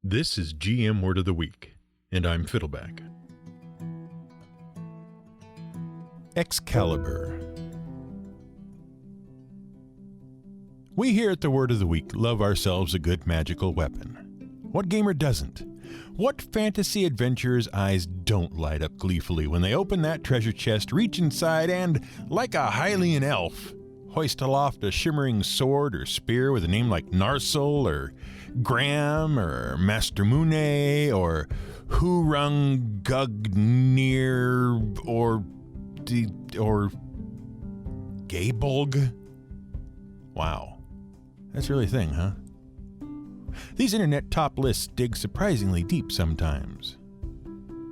This is GM Word of the Week, and I'm Fiddleback. Excalibur. We here at the Word of the Week love ourselves a good magical weapon. What gamer doesn't? What fantasy adventurer's eyes don't light up gleefully when they open that treasure chest, reach inside, and, like a Hylian elf, hoist aloft a shimmering sword or spear with a name like Narsil or Graham or Master Mune or Hurung Gugnir or Gabolg? Wow. That's really a thing, huh? These internet top lists dig surprisingly deep sometimes.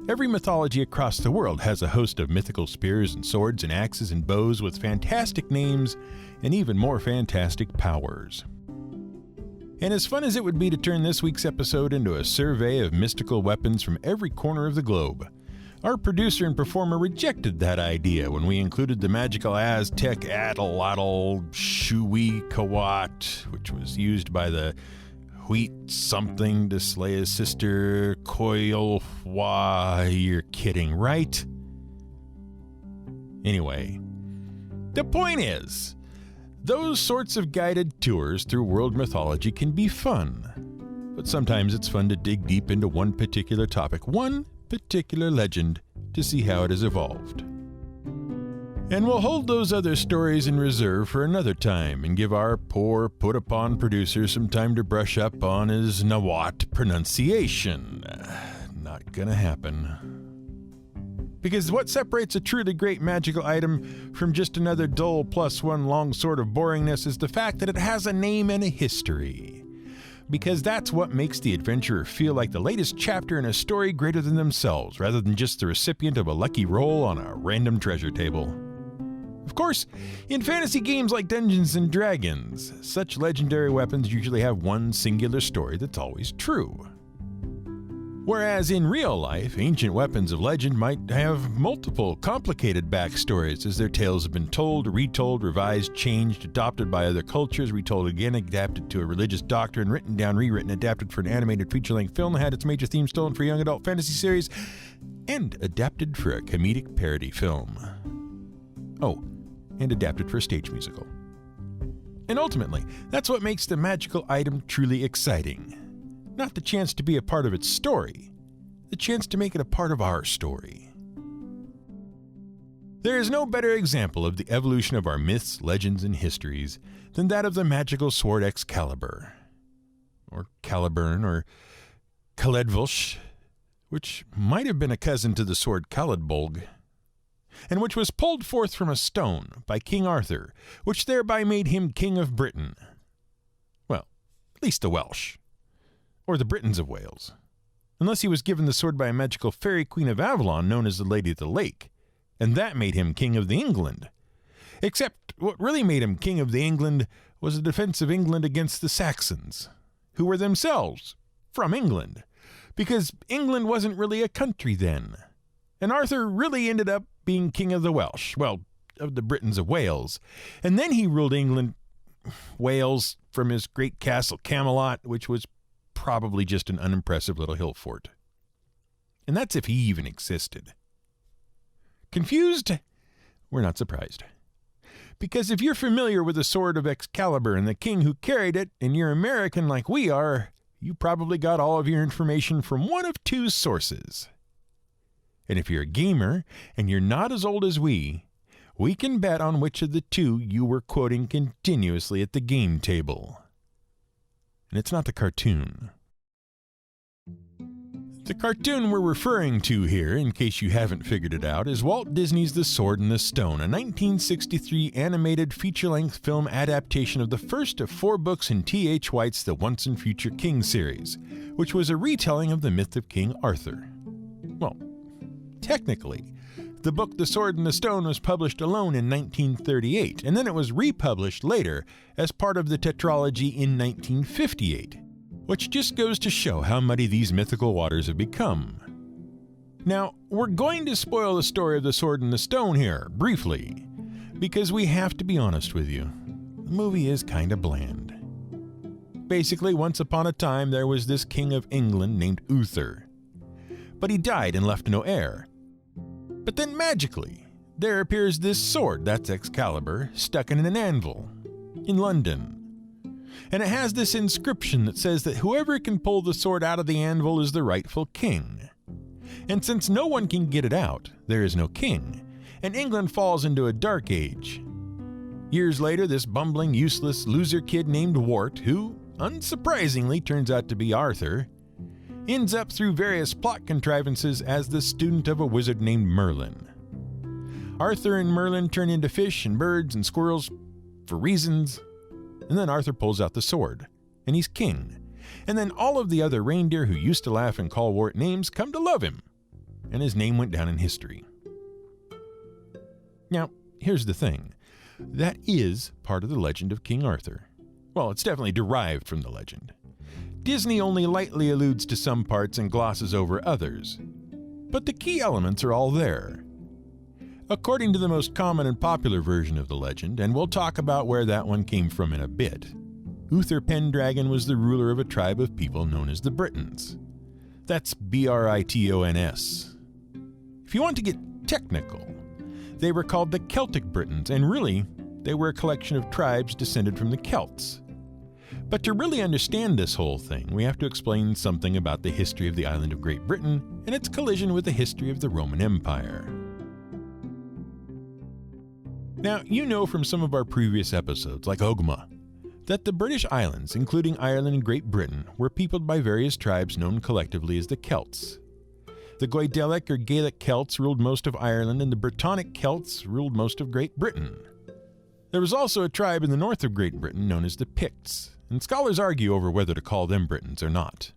Every mythology across the world has a host of mythical spears and swords and axes and bows with fantastic names and even more fantastic powers. And as fun as it would be to turn this week's episode into a survey of mystical weapons from every corner of the globe, our producer and performer rejected that idea when we included the magical Aztec Atlatl Shui Kawat, which was used by the Wheat something to slay his sister Koyolhwa. You're kidding, right? Anyway, the point is, those sorts of guided tours through world mythology can be fun. But sometimes it's fun to dig deep into one particular topic, one particular legend, to see how it has evolved. And we'll hold those other stories in reserve for another time and give our poor put-upon producer some time to brush up on his Nawat pronunciation. Not gonna happen. Because what separates a truly great magical item from just another dull +1 long sword of boringness is the fact that it has a name and a history. Because that's what makes the adventurer feel like the latest chapter in a story greater than themselves, rather than just the recipient of a lucky roll on a random treasure table. Of course, in fantasy games like Dungeons & Dragons, such legendary weapons usually have one singular story that's always true. Whereas in real life, ancient weapons of legend might have multiple complicated backstories as their tales have been told, retold, revised, changed, adopted by other cultures, retold again, adapted to a religious doctrine, written down, rewritten, adapted for an animated feature-length film, had its major theme stolen for a young adult fantasy series, and adapted for a comedic parody film. Oh, and adapted for a stage musical. And ultimately, that's what makes the magical item truly exciting. Not the chance to be a part of its story, the chance to make it a part of our story. There is no better example of the evolution of our myths, legends, and histories than that of the magical sword Excalibur, or Caliburn, or Caledvolsh, which might have been a cousin to the sword Caledbolg, and which was pulled forth from a stone by King Arthur, which thereby made him King of Britain. Well, at least the Welsh. Or the Britons of Wales. Unless he was given the sword by a magical fairy queen of Avalon known as the Lady of the Lake, and that made him King of the England. Except what really made him King of the England was the defense of England against the Saxons, who were themselves from England, because England wasn't really a country then. And Arthur really ended up being King of the Welsh, well, of the Britons of Wales. And then he ruled Wales, from his great castle Camelot, which was probably just an unimpressive little hill fort. And that's if he even existed. Confused? We're not surprised. Because if you're familiar with the sword of Excalibur and the king who carried it, and you're American like we are, you probably got all of your information from one of two sources. And if you're a gamer, and you're not as old as we can bet on which of the two you were quoting continuously at the game table. And it's not the cartoon. The cartoon we're referring to here, in case you haven't figured it out, is Walt Disney's The Sword and the Stone, a 1963 animated feature-length film adaptation of the first of 4 books in T.H. White's The Once and Future King series, which was a retelling of the myth of King Arthur. Well, technically, the book The Sword and the Stone was published alone in 1938, and then it was republished later as part of the tetralogy in 1958, which just goes to show how muddy these mythical waters have become. Now, we're going to spoil the story of The Sword and the Stone here, briefly, because we have to be honest with you. The movie is kinda bland. Basically, once upon a time, there was this king of England named Uther. But he died and left no heir. But then magically, there appears this sword, that's Excalibur, stuck in an anvil in London. And it has this inscription that says that whoever can pull the sword out of the anvil is the rightful king. And since no one can get it out, there is no king, and England falls into a dark age. Years later, this bumbling, useless, loser kid named Wart, who, unsurprisingly, turns out to be Arthur, ends up through various plot contrivances as the student of a wizard named Merlin. Arthur and Merlin turn into fish and birds and squirrels for reasons, and then Arthur pulls out the sword, and he's king. And then all of the other reindeer who used to laugh and call Wart names come to love him, and his name went down in history. Now, here's the thing. That is part of the legend of King Arthur. Well, it's definitely derived from the legend. Disney only lightly alludes to some parts and glosses over others, but the key elements are all there. According to the most common and popular version of the legend, and we'll talk about where that one came from in a bit, Uther Pendragon was the ruler of a tribe of people known as the Britons. That's Britons. If you want to get technical, they were called the Celtic Britons, and really, they were a collection of tribes descended from the Celts. But to really understand this whole thing, we have to explain something about the history of the island of Great Britain and its collision with the history of the Roman Empire. Now, you know from some of our previous episodes, like Ogma, that the British Islands, including Ireland and Great Britain, were peopled by various tribes known collectively as the Celts. The Goidelic or Gaelic Celts ruled most of Ireland, and the Brittonic Celts ruled most of Great Britain. There was also a tribe in the north of Great Britain known as the Picts, and scholars argue over whether to call them Britons or not.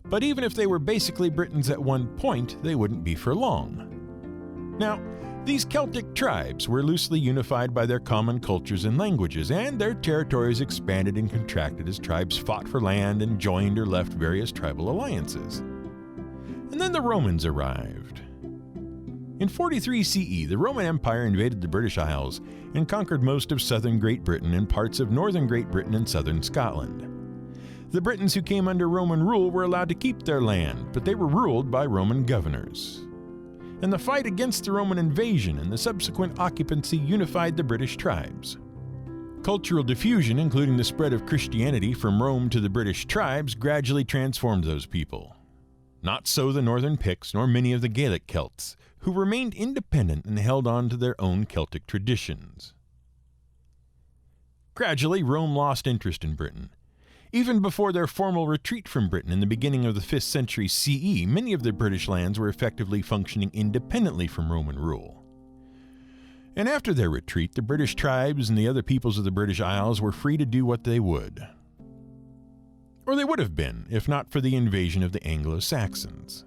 But even if they were basically Britons at one point, they wouldn't be for long. Now, these Celtic tribes were loosely unified by their common cultures and languages, and their territories expanded and contracted as tribes fought for land and joined or left various tribal alliances. And then the Romans arrived. In 43 CE, the Roman Empire invaded the British Isles and conquered most of southern Great Britain and parts of northern Great Britain and southern Scotland. The Britons who came under Roman rule were allowed to keep their land, but they were ruled by Roman governors. And the fight against the Roman invasion and the subsequent occupancy unified the British tribes. Cultural diffusion, including the spread of Christianity from Rome to the British tribes, gradually transformed those people. Not so the northern Picts nor many of the Gaelic Celts, who remained independent and held on to their own Celtic traditions. Gradually, Rome lost interest in Britain. Even before their formal retreat from Britain in the beginning of the 5th century CE, many of the British lands were effectively functioning independently from Roman rule. And after their retreat, the British tribes and the other peoples of the British Isles were free to do what they would. Or they would have been, if not for the invasion of the Anglo-Saxons.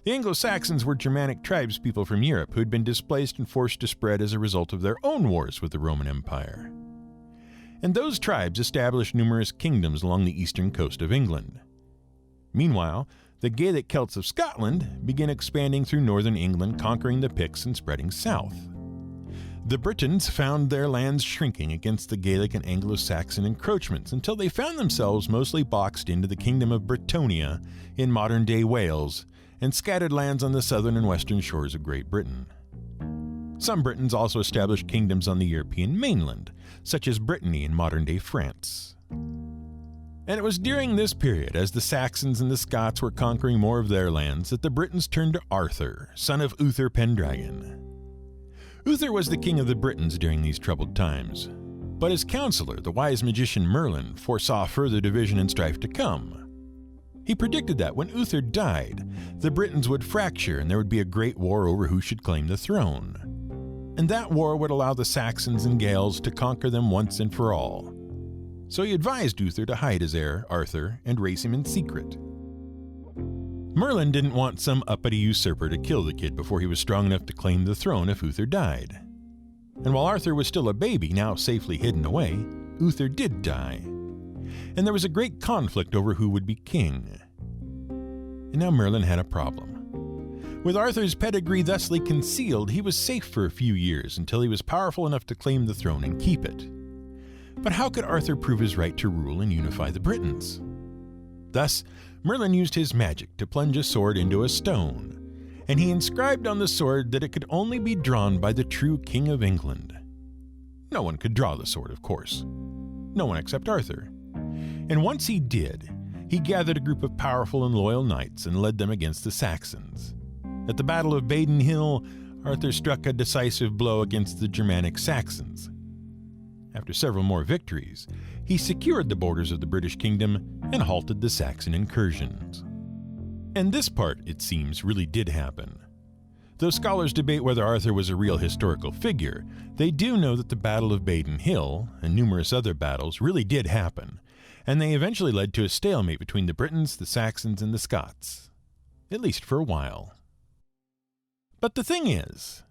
The Anglo-Saxons were Germanic tribespeople from Europe who had been displaced and forced to spread as a result of their own wars with the Roman Empire. And those tribes established numerous kingdoms along the eastern coast of England. Meanwhile, the Gaelic Celts of Scotland began expanding through northern England, conquering the Picts and spreading south. The Britons found their lands shrinking against the Gaelic and Anglo-Saxon encroachments until they found themselves mostly boxed into the Kingdom of Brittonia in modern-day Wales and scattered lands on the southern and western shores of Great Britain. Some Britons also established kingdoms on the European mainland, such as Brittany in modern-day France. And it was during this period, as the Saxons and the Scots were conquering more of their lands, that the Britons turned to Arthur, son of Uther Pendragon. Uther was the king of the Britons during these troubled times, but his counselor, the wise magician Merlin, foresaw further division and strife to come. He predicted that when Uther died, the Britons would fracture and there would be a great war over who should claim the throne. And that war would allow the Saxons and Gaels to conquer them once and for all. So he advised Uther to hide his heir, Arthur, and raise him in secret. Merlin didn't want some uppity usurper to kill the kid before he was strong enough to claim the throne if Uther died. And while Arthur was still a baby, now safely hidden away, Uther did die. And there was a great conflict over who would be king. And now Merlin had a problem. With Arthur's pedigree thusly concealed, he was safe for a few years until he was powerful enough to claim the throne and keep it. But how could Arthur prove his right to rule and unify the Britons? Thus, Merlin used his magic to plunge a sword into a stone, and he inscribed on the sword that it could only be drawn by the true King of England. No one could draw the sword, of course. No one except Arthur. And once he did, he gathered a group of powerful and loyal knights and led them against the Saxons. At the Battle of Baden Hill, Arthur struck a decisive blow against the Germanic Saxons. After several more victories, he secured the borders of the British kingdom and halted the Saxon incursions. And this part, it seems, really did happen. Though scholars debate whether Arthur was a real historical figure, they do know that the Battle of Baden Hill and numerous other battles really did happen, and they eventually led to a stalemate between the Britons, the Saxons, and the Scots. At least for a while. But the thing is,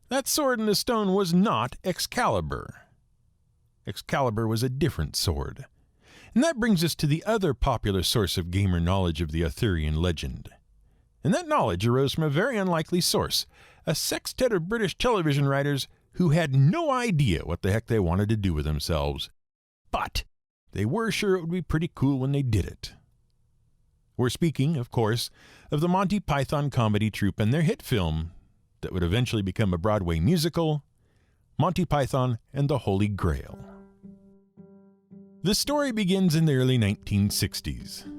that sword in the stone was not Excalibur. Excalibur was a different sword. And that brings us to the other popular source of gamer knowledge of the Arthurian legend. And that knowledge arose from a very unlikely source, a sextet of British television writers who had no idea what the heck they wanted to do with themselves. But they were sure it would be pretty cool when they did it. We're speaking, of course, of the Monty Python comedy troupe and their hit film that would eventually become a Broadway musical, Monty Python and the Holy Grail. The story begins in the early 1960s.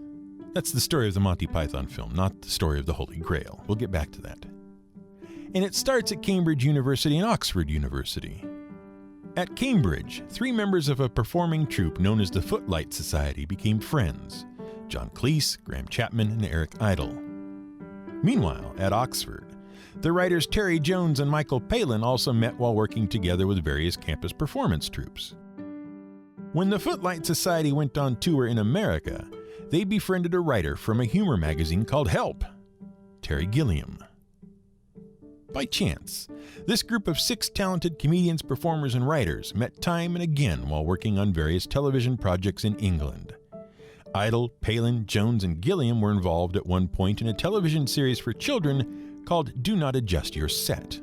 That's the story of the Monty Python film, not the story of the Holy Grail. We'll get back to that. And it starts at Cambridge University and Oxford University. At Cambridge, 3 members of a performing troupe known as the Footlight Society became friends: John Cleese, Graham Chapman, and Eric Idle. Meanwhile, at Oxford, the writers Terry Jones and Michael Palin also met while working together with various campus performance troupes. When the Footlight Society went on tour in America, they befriended a writer from a humor magazine called Help, Terry Gilliam. By chance, this group of 6 talented comedians, performers, and writers met time and again while working on various television projects in England. Idle, Palin, Jones, and Gilliam were involved at one point in a television series for children called Do Not Adjust Your Set.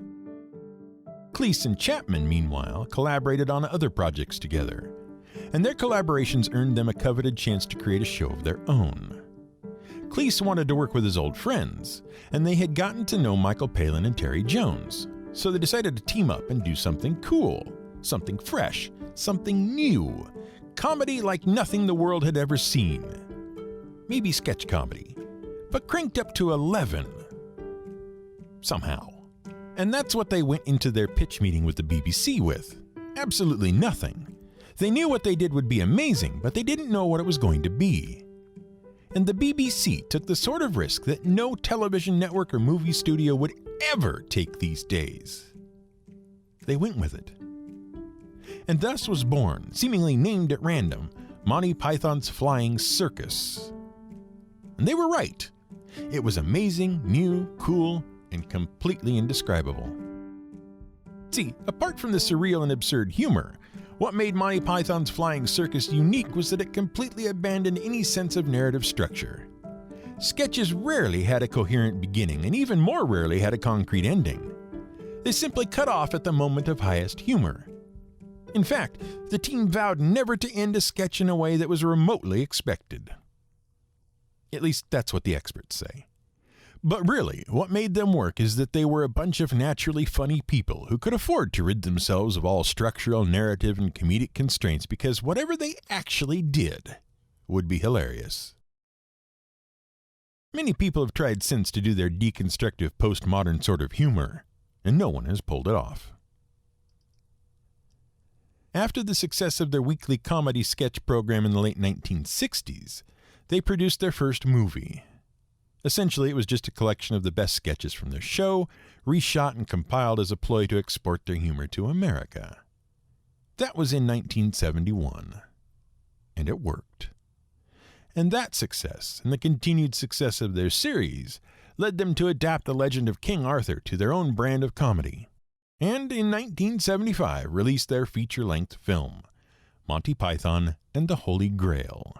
Cleese and Chapman, meanwhile, collaborated on other projects together, and their collaborations earned them a coveted chance to create a show of their own. Cleese wanted to work with his old friends, and they had gotten to know Michael Palin and Terry Jones, so they decided to team up and do something cool, something fresh, something new, comedy like nothing the world had ever seen. Maybe sketch comedy, but cranked up to 11. Somehow. And that's what they went into their pitch meeting with the BBC with. Absolutely nothing. They knew what they did would be amazing, but they didn't know what it was going to be. And the BBC took the sort of risk that no television network or movie studio would ever take these days. They went with it. And thus was born, seemingly named at random, Monty Python's Flying Circus. And they were right. It was amazing, new, cool, and completely indescribable. See, apart from the surreal and absurd humor, what made Monty Python's Flying Circus unique was that it completely abandoned any sense of narrative structure. Sketches rarely had a coherent beginning, and even more rarely had a concrete ending. They simply cut off at the moment of highest humor. In fact, the team vowed never to end a sketch in a way that was remotely expected. At least that's what the experts say. But really, what made them work is that they were a bunch of naturally funny people who could afford to rid themselves of all structural, narrative, and comedic constraints because whatever they actually did would be hilarious. Many people have tried since to do their deconstructive postmodern sort of humor, and no one has pulled it off. After the success of their weekly comedy sketch program in the late 1960s, they produced their first movie. Essentially, it was just a collection of the best sketches from their show, reshot and compiled as a ploy to export their humor to America. That was in 1971. And it worked. And that success, and the continued success of their series, led them to adapt the legend of King Arthur to their own brand of comedy. And in 1975 released their feature-length film, Monty Python and the Holy Grail.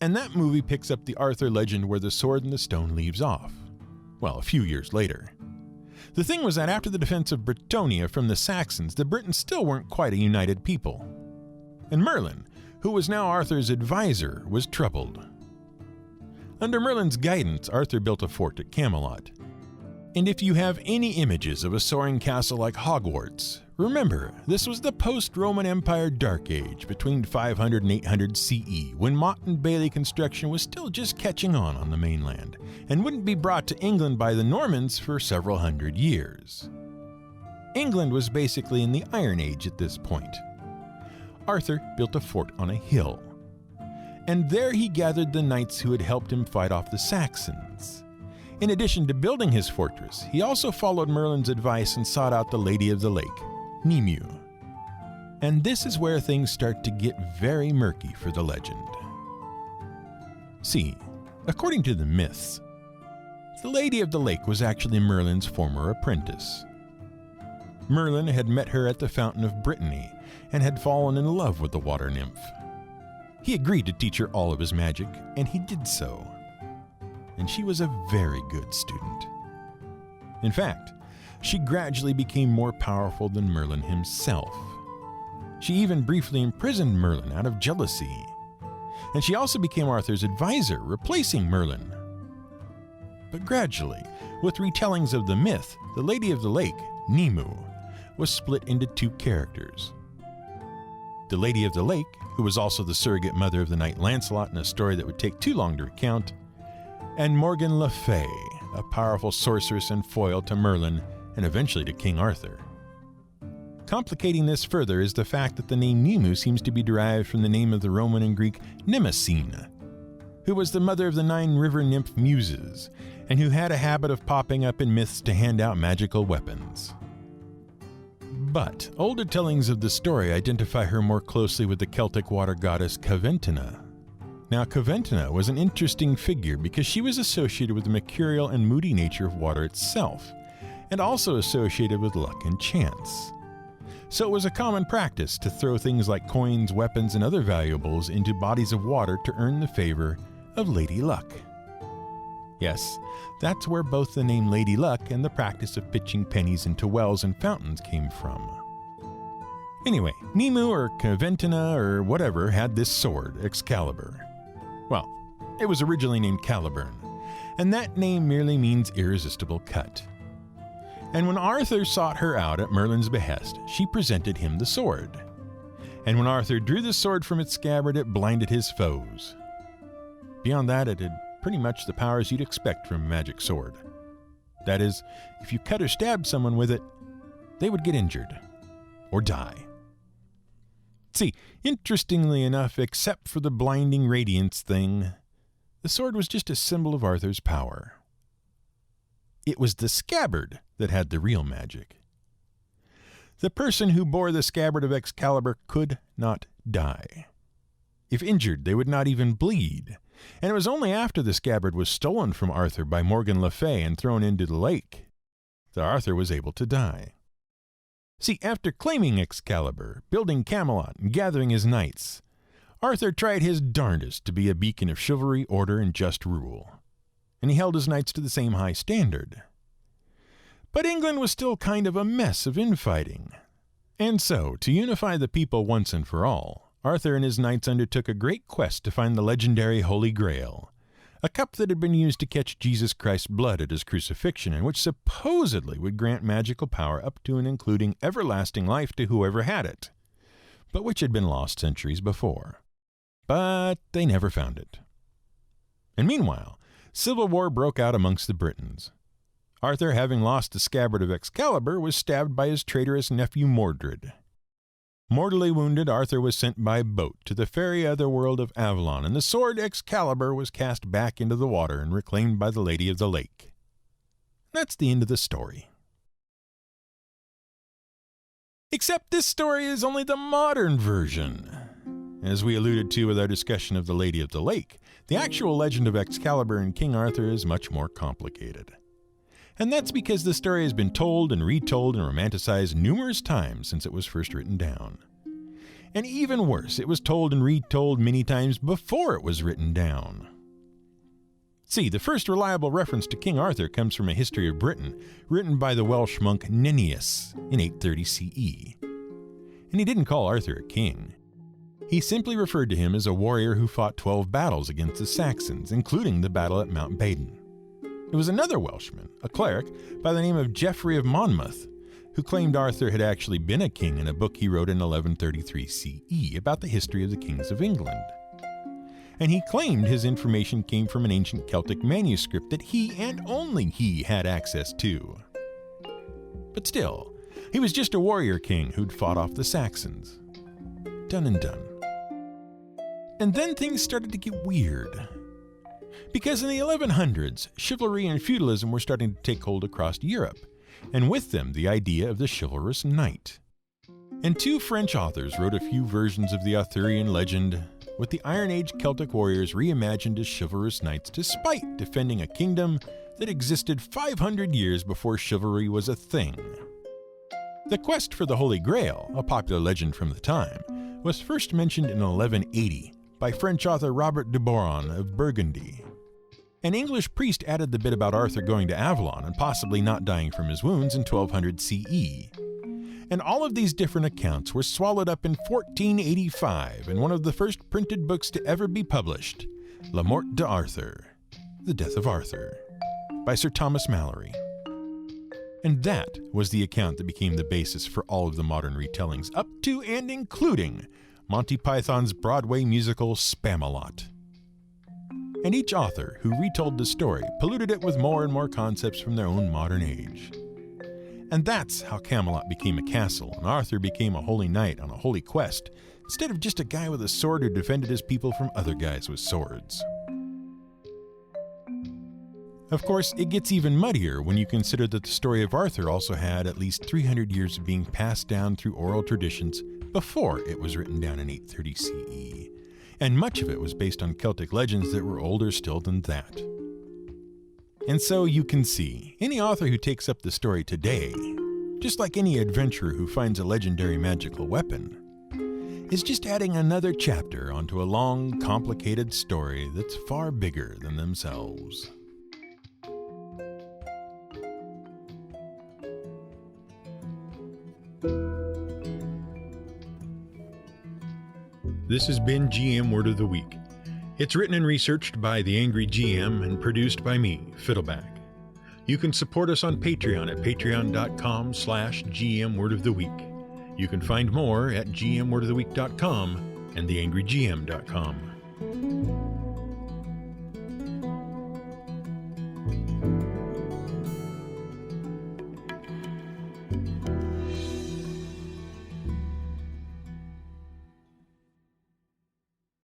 And that movie picks up the Arthur legend where the sword and the stone leaves off. Well, a few years later. The thing was that after the defense of Bretonnia from the Saxons, the Britons still weren't quite a united people. And Merlin, who was now Arthur's advisor, was troubled. Under Merlin's guidance, Arthur built a fort at Camelot. And if you have any images of a soaring castle like Hogwarts, remember, this was the post-Roman Empire Dark Age between 500 and 800 CE, when Motte and Bailey construction was still just catching on the mainland, and wouldn't be brought to England by the Normans for several hundred years. England was basically in the Iron Age at this point. Arthur built a fort on a hill, and there he gathered the knights who had helped him fight off the Saxons. In addition to building his fortress, he also followed Merlin's advice and sought out the Lady of the Lake, Nimue. And this is where things start to get very murky for the legend. See, according to the myths, the Lady of the Lake was actually Merlin's former apprentice. Merlin had met her at the Fountain of Brittany and had fallen in love with the water nymph. He agreed to teach her all of his magic, and he did so. And she was a very good student. In fact, she gradually became more powerful than Merlin himself. She even briefly imprisoned Merlin out of jealousy. And she also became Arthur's advisor, replacing Merlin. But gradually, with retellings of the myth, the Lady of the Lake, Nimue, was split into two characters. The Lady of the Lake, who was also the surrogate mother of the knight Lancelot in a story that would take too long to recount, and Morgan Le Fay, a powerful sorceress and foil to Merlin and eventually to King Arthur. Complicating this further is the fact that the name Nimue seems to be derived from the name of the Roman and Greek Mnemosyne, who was the mother of the 9 river nymph muses, and who had a habit of popping up in myths to hand out magical weapons. But older tellings of the story identify her more closely with the Celtic water goddess Caventina. Now, Caventina was an interesting figure because she was associated with the mercurial and moody nature of water itself, and also associated with luck and chance. So it was a common practice to throw things like coins, weapons, and other valuables into bodies of water to earn the favor of Lady Luck. Yes, that's where both the name Lady Luck and the practice of pitching pennies into wells and fountains came from. Anyway, Nimue or Caventina or whatever had this sword, Excalibur. Well, it was originally named Caliburn, and that name merely means irresistible cut. And when Arthur sought her out at Merlin's behest, she presented him the sword. And when Arthur drew the sword from its scabbard, it blinded his foes. Beyond that, it had pretty much the powers you'd expect from a magic sword. That is, if you cut or stabbed someone with it, they would get injured or die. See, interestingly enough, except for the blinding radiance thing, the sword was just a symbol of Arthur's power. It was the scabbard that had the real magic. The person who bore the scabbard of Excalibur could not die. If injured, they would not even bleed, and it was only after the scabbard was stolen from Arthur by Morgan Le Fay and thrown into the lake that Arthur was able to die. See, after claiming Excalibur, building Camelot, and gathering his knights, Arthur tried his darndest to be a beacon of chivalry, order, and just rule, and he held his knights to the same high standard. But England was still kind of a mess of infighting, and so, to unify the people once and for all, Arthur and his knights undertook a great quest to find the legendary Holy Grail, a cup that had been used to catch Jesus Christ's blood at his crucifixion and which supposedly would grant magical power up to and including everlasting life to whoever had it, but which had been lost centuries before. But they never found it. And meanwhile, civil war broke out amongst the Britons. Arthur, having lost the scabbard of Excalibur, was stabbed by his traitorous nephew Mordred. Mortally wounded, Arthur was sent by boat to the fairy otherworld of Avalon, and the sword Excalibur was cast back into the water and reclaimed by the Lady of the Lake. That's the end of the story. Except this story is only the modern version. As we alluded to with our discussion of the Lady of the Lake, the actual legend of Excalibur and King Arthur is much more complicated. And that's because the story has been told and retold and romanticized numerous times since it was first written down. And even worse, it was told and retold many times before it was written down. See, the first reliable reference to King Arthur comes from a history of Britain, written by the Welsh monk Nennius in 830 CE. And he didn't call Arthur a king. He simply referred to him as a warrior who fought 12 battles against the Saxons, including the battle at Mount Badon. It was another Welshman, a cleric, by the name of Geoffrey of Monmouth, who claimed Arthur had actually been a king in a book he wrote in 1133 CE about the history of the kings of England. And he claimed his information came from an ancient Celtic manuscript that he and only he had access to. But still, he was just a warrior king who'd fought off the Saxons. Done and done. And then things started to get weird. Because in the 1100s, chivalry and feudalism were starting to take hold across Europe, and with them the idea of the chivalrous knight. And two French authors wrote a few versions of the Arthurian legend, with the Iron Age Celtic warriors reimagined as chivalrous knights despite defending a kingdom that existed 500 years before chivalry was a thing. The quest for the Holy Grail, a popular legend from the time, was first mentioned in 1180 by French author Robert de Boron of Burgundy. An English priest added the bit about Arthur going to Avalon and possibly not dying from his wounds in 1200 CE. And all of these different accounts were swallowed up in 1485 in one of the first printed books to ever be published, La Mort d'Arthur, The Death of Arthur, by Sir Thomas Malory. And that was the account that became the basis for all of the modern retellings, up to and including Monty Python's Broadway musical Spamalot. And each author who retold the story polluted it with more and more concepts from their own modern age. And that's how Camelot became a castle and Arthur became a holy knight on a holy quest, instead of just a guy with a sword who defended his people from other guys with swords. Of course, it gets even muddier when you consider that the story of Arthur also had at least 300 years of being passed down through oral traditions before it was written down in 830 CE, and much of it was based on Celtic legends that were older still than that. And so you can see, any author who takes up the story today, just like any adventurer who finds a legendary magical weapon, is just adding another chapter onto a long, complicated story that's far bigger than themselves. This has been GM Word of the Week. It's written and researched by The Angry GM and produced by me, Fiddleback. You can support us on Patreon at patreon.com/GM Word of the Week. You can find more at gmwordoftheweek.com and theangrygm.com.